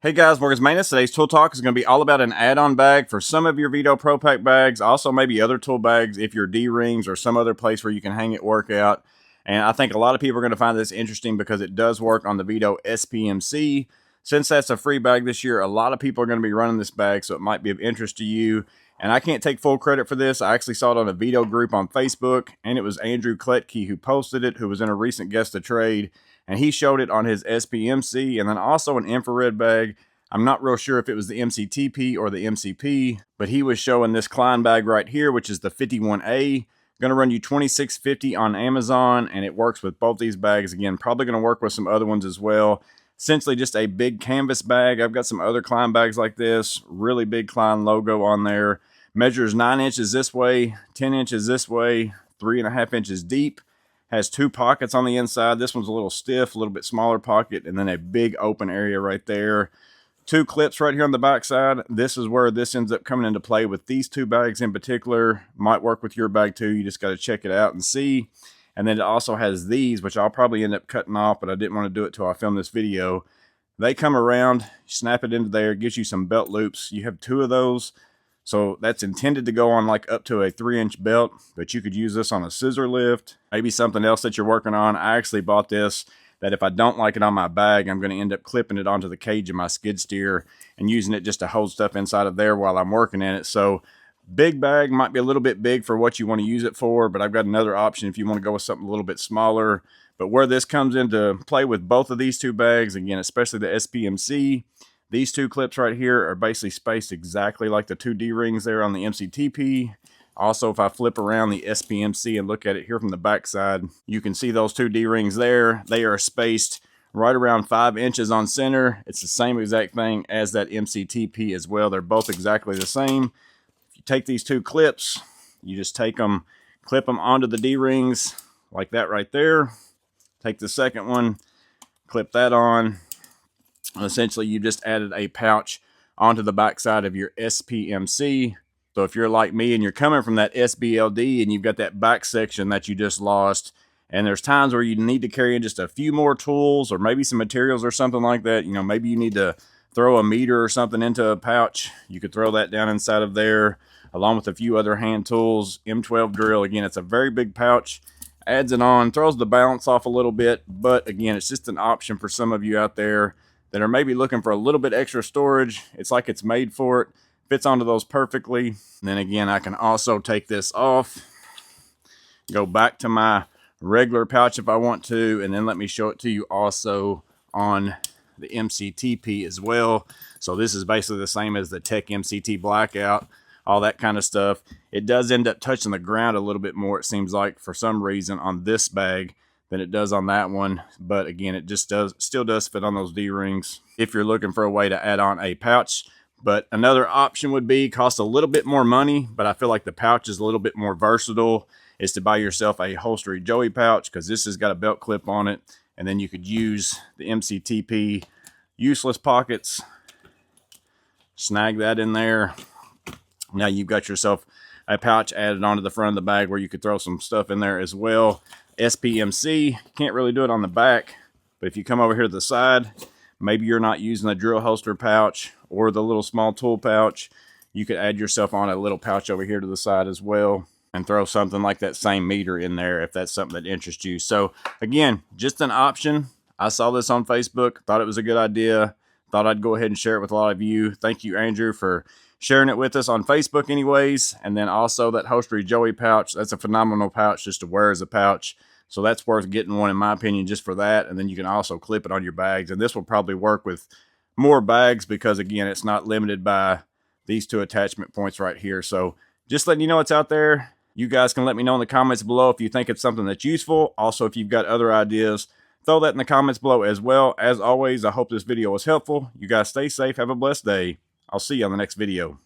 Hey guys, Morgan's Maintenance. Today's tool talk is going to be all about an add-on bag for some of your vetopropac bags, also maybe other tool bags if you're D-rings or some other place where you can hang it workout. And I think a lot of people are going to find this interesting because it does work on the Veto SPMC. Since that's a free bag this year, a lot of people are going to be running this bag, so it might be of interest to you. And I can't take full credit for this. I actually saw it on a Veto group on Facebook, and it was Andrew Klein who posted it, who was in a recent guest to trade. And he showed it on his SPMC and then also an infrared bag. I'm not real sure if it was the MCTP or the MCP, but he was showing this Klein bag right here, which is the 51A. Going to run you $26.50 on Amazon, and it works with both these bags. Again, probably going to work with some other ones as well. Essentially just a big canvas bag. I've got some other Klein bags like this, really big Klein logo on there. Measures 9 inches this way, 10 inches this way, 3.5 inches deep. Has 2 pockets on the inside. This one's a little stiff, a little bit smaller pocket, and then a big open area right there. 2 clips right here on the back side. This is where this ends up coming into play with these 2 bags in particular. Might work with your bag too. You just got to check it out and see. And then it also has these, which I'll probably end up cutting off, but I didn't want to do it till I film this video. They come around, snap it into there, it gives you some belt loops. You have 2 of those. So that's intended to go on like up to a 3-inch belt, but you could use this on a scissor lift, maybe something else that you're working on. I actually bought this that if I don't like it on my bag, I'm going to end up clipping it onto the cage of my skid steer and using it just to hold stuff inside of there while I'm working in it. So big bag might be a little bit big for what you want to use it for, but I've got another option if you want to go with something a little bit smaller. But where this comes into play with both of these 2 bags, again, especially the SPMC, these 2 clips right here are basically spaced exactly like the 2 D-rings there on the MCTP. Also, if I flip around the SPMC and look at it here from the back side, you can see those 2 D-rings there. They are spaced right around 5 inches on center. It's the same exact thing as that MCTP as well. They're both exactly the same. If you take these 2 clips, you just take them, clip them onto the D-rings like that right there. Take the second one, clip that on. And essentially, you just added a pouch onto the back side of your SPMC. So if you're like me and you're coming from that SBLD and you've got that back section that you just lost, and there's times where you need to carry in just a few more tools or maybe some materials or something like that, you know, maybe you need to throw a meter or something into a pouch, you could throw that down inside of there along with a few other hand tools. M12 drill, again, it's a very big pouch, adds it on, throws the balance off a little bit, but again, it's just an option for some of you out there that are maybe looking for a little bit extra storage. It's like it's made for it. Fits onto those perfectly. And then again, I can also take this off, go back to my regular pouch if I want to, and then let me show it to you also on the MCTP as well. So this is basically the same as the Tech MCT Blackout, all that kind of stuff. It does end up touching the ground a little bit more, it seems like, for some reason on this bag than it does on that one. But again, it just still does fit on those D-rings if you're looking for a way to add on a pouch. But another option would be, cost a little bit more money, but I feel like the pouch is a little bit more versatile, is to buy yourself a holstery Joey pouch, because this has got a belt clip on it. And then you could use the MCTP useless pockets, snag that in there. Now you've got yourself a pouch added onto the front of the bag where you could throw some stuff in there as well. SPMC, can't really do it on the back, but if you come over here to the side, maybe you're not using the drill holster pouch or the little small tool pouch, you could add yourself on a little pouch over here to the side as well and throw something like that same meter in there if that's something that interests you. So again, just an option. I saw this on Facebook, thought it was a good idea, thought I'd go ahead and share it with a lot of you. Thank you, Andrew, for sharing it with us on Facebook anyways. And then also that holstery Joey pouch, that's a phenomenal pouch just to wear as a pouch. So that's worth getting one in my opinion just for that. And then you can also clip it on your bags. And this will probably work with more bags because again, it's not limited by these 2 attachment points right here. So just letting you know it's out there. You guys can let me know in the comments below if you think it's something that's useful. Also, if you've got other ideas, throw that in the comments below as well. As always, I hope this video was helpful. You guys stay safe. Have a blessed day. I'll see you on the next video.